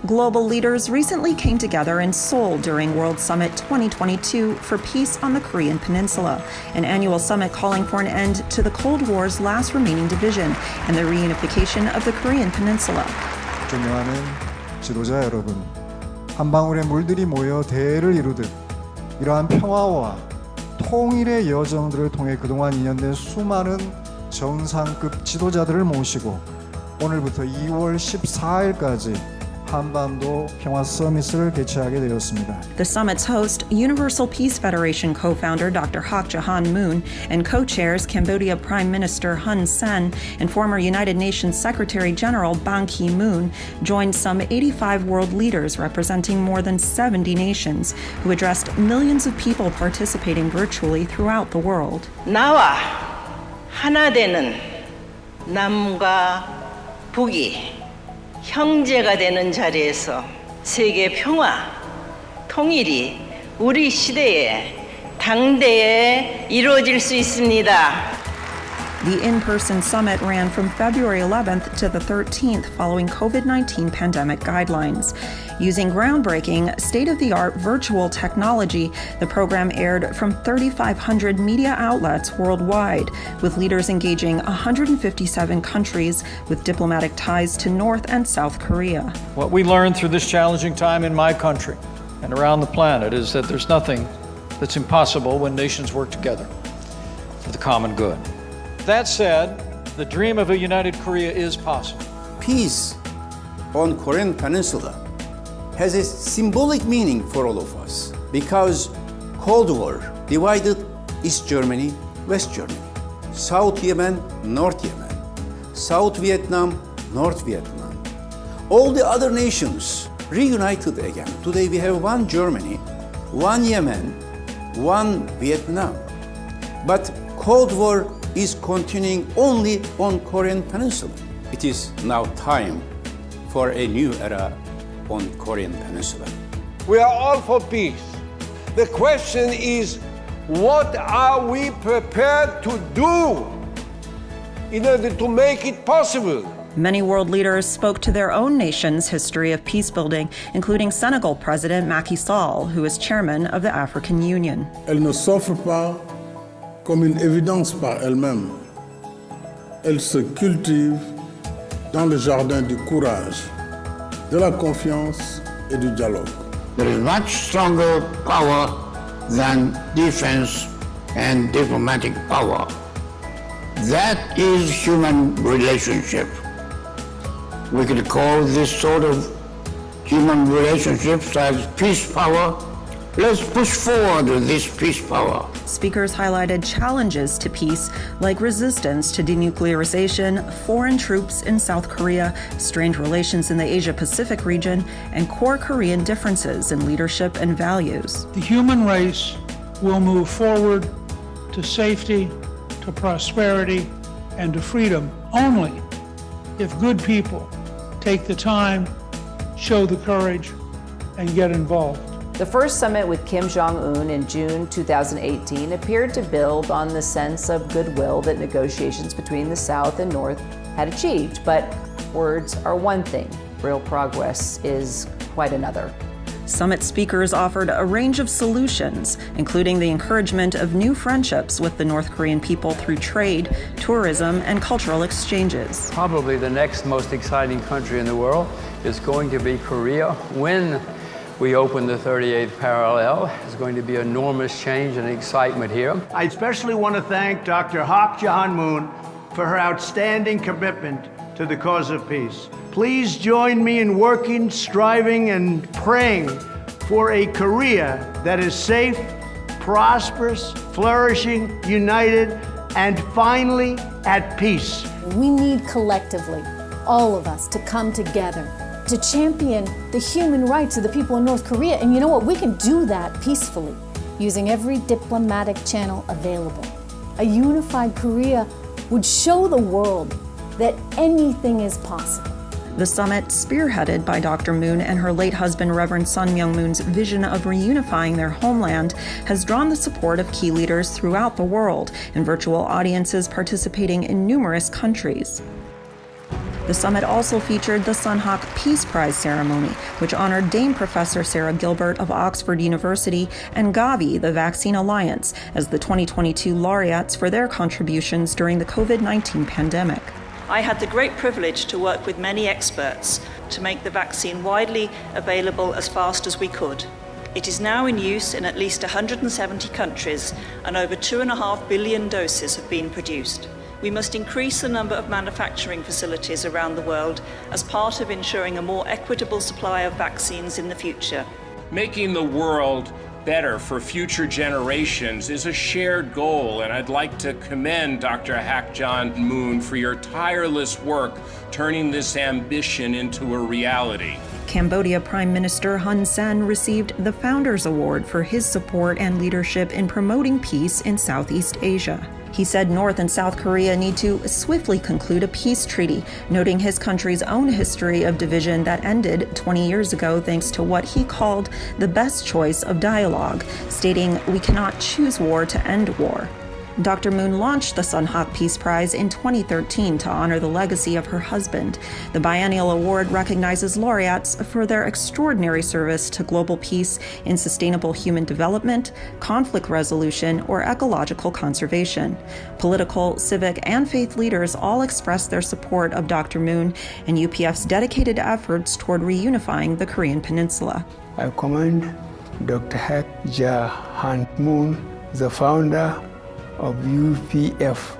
Global leaders recently came together in Seoul during World Summit 2022 for peace on the Korean Peninsula, an annual summit calling for an end to the Cold War's last remaining division and the reunification of the Korean Peninsula. 존경하는 지도자 여러분, 한 방울의 물들이 모여 대를 이루듯 이러한 평화와 통일의 여정들을 통해 그동안 인연된 수많은 정상급 지도자들을 모시고 오늘부터 2월 14일까지 한반도 평화 서밋을 개최하게 되었습니다. The summit's host, Universal Peace Federation co-founder Dr. Hak Jahan Moon and co-chairs Cambodia Prime Minister Hun Sen and former United Nations Secretary General Ban Ki-moon joined some 85 world leaders representing more than 70 nations who addressed millions of people participating virtually throughout the world. 나와 하나 되는 남과 북이 형제가 되는 자리에서 세계 평화, 통일이 우리 시대에 당대에 이루어질 수 있습니다. The in-person summit ran from February 11th to the 13th following COVID-19 pandemic guidelines. Using groundbreaking, state-of-the-art virtual technology, the program aired from 3,500 media outlets worldwide, with leaders engaging 157 countries with diplomatic ties to North and South Korea. What we learned through this challenging time in my country and around the planet is that there's nothing that's impossible when nations work together for the common good. That said, the dream of a united Korea is possible. Peace on Korean Peninsula has a symbolic meaning for all of us because Cold War divided East Germany, West Germany, South Yemen, North Yemen, South Vietnam, North Vietnam. All the other nations reunited again. Today we have one Germany, one Yemen, one Vietnam. But Cold War is continuing only on Korean Peninsula. It is now time for a new era on Korean Peninsula. We are all for peace. The question is, what are we prepared to do in order to make it possible? Many world leaders spoke to their own nation's history of peacebuilding, including Senegal President Macky Sall, who is chairman of the African Union. Elle ne s'offre pas comme une évidence par elle-même. Elle se cultive dans le jardin du courage, de la confiance et du dialogue. There is much stronger power than defense and diplomatic power. That is human relationship. We could call this sort of human relationships as peace power. Let's push forward this peace power. Speakers highlighted challenges to peace, like resistance to denuclearization, foreign troops in South Korea, strained relations in the Asia-Pacific region, and core Korean differences in leadership and values. The human race will move forward to safety, to prosperity, and to freedom only if good people take the time, show the courage, and get involved. The first summit with Kim Jong-un in June 2018 appeared to build on the sense of goodwill that negotiations between the South and North had achieved. But words are one thing, real progress is quite another. Summit speakers offered a range of solutions, including the encouragement of new friendships with the North Korean people through trade, tourism, and cultural exchanges. Probably the next most exciting country in the world is going to be Korea. When we open the 38th parallel, there's going to be enormous change and excitement here. I especially want to thank Dr. Hak Jahan Moon for her outstanding commitment to the cause of peace. Please join me in working, striving, and praying for a Korea that is safe, prosperous, flourishing, united, and finally at peace. We need collectively, all of us, to come together to champion the human rights of the people in North Korea. And you know what? We can do that peacefully, using every diplomatic channel available. A unified Korea would show the world that anything is possible. The summit, spearheaded by Dr. Moon and her late husband Reverend Sun Myung Moon's vision of reunifying their homeland, has drawn the support of key leaders throughout the world and virtual audiences participating in numerous countries. The summit also featured the Sunhawk Peace Prize ceremony, which honored Dame Professor Sarah Gilbert of Oxford University and Gavi, the Vaccine Alliance, as the 2022 laureates for their contributions during the COVID-19 pandemic. I had the great privilege to work with many experts to make the vaccine widely available as fast as we could. It is now in use in at least 170 countries, and over 2.5 billion doses have been produced. We must increase the number of manufacturing facilities around the world as part of ensuring a more equitable supply of vaccines in the future. Making the world better for future generations is a shared goal, and I'd like to commend Dr. Hak Ja Moon for your tireless work turning this ambition into a reality. Cambodia Prime Minister Hun Sen received the Founders Award for his support and leadership in promoting peace in Southeast Asia. He said North and South Korea need to swiftly conclude a peace treaty, noting his country's own history of division that ended 20 years ago thanks to what he called the best choice of dialogue, stating, "We cannot choose war to end war." Dr. Moon launched the Sunhawk Peace Prize in 2013 to honor the legacy of her husband. The biennial award recognizes laureates for their extraordinary service to global peace in sustainable human development, conflict resolution, or ecological conservation. Political, civic, and faith leaders all expressed their support of Dr. Moon and UPF's dedicated efforts toward reunifying the Korean Peninsula. I commend Dr. Hak Ja Moon, the founder of UPF,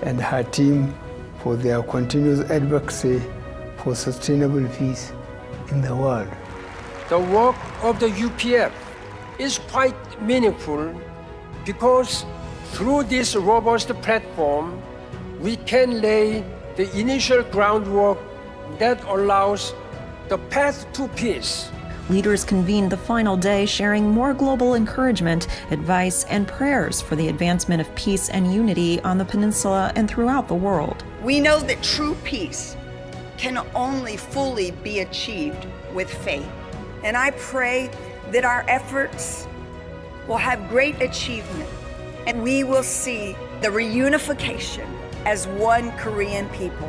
and her team for their continuous advocacy for sustainable peace in the world. The work of the UPF is quite meaningful because through this robust platform, we can lay the initial groundwork that allows the path to peace. Leaders convened the final day, sharing more global encouragement, advice, and prayers for the advancement of peace and unity on the peninsula and throughout the world. We know that true peace can only fully be achieved with faith. And I pray that our efforts will have great achievement and we will see the reunification as one Korean people.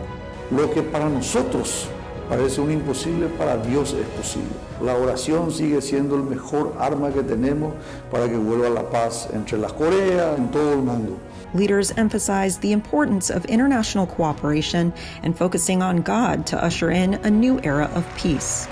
Lo que para nosotros parece un imposible, para Dios es posible. La oración sigue siendo el mejor arma que tenemos para que vuelva la paz entre las Coreas, en todo el mundo. Leaders emphasized the importance of international cooperation and focusing on God to usher in a new era of peace.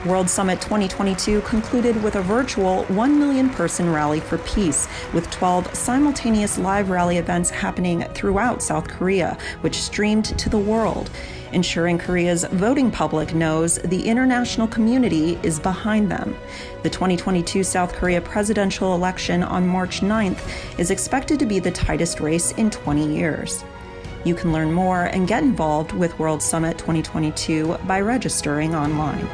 World Summit 2022 concluded with a virtual 1 million-person rally for peace, with 12 simultaneous live rally events happening throughout South Korea, which streamed to the world, ensuring Korea's voting public knows the international community is behind them. The 2022 South Korea presidential election on March 9th is expected to be the tightest race in 20 years. You can learn more and get involved with World Summit 2022 by registering online.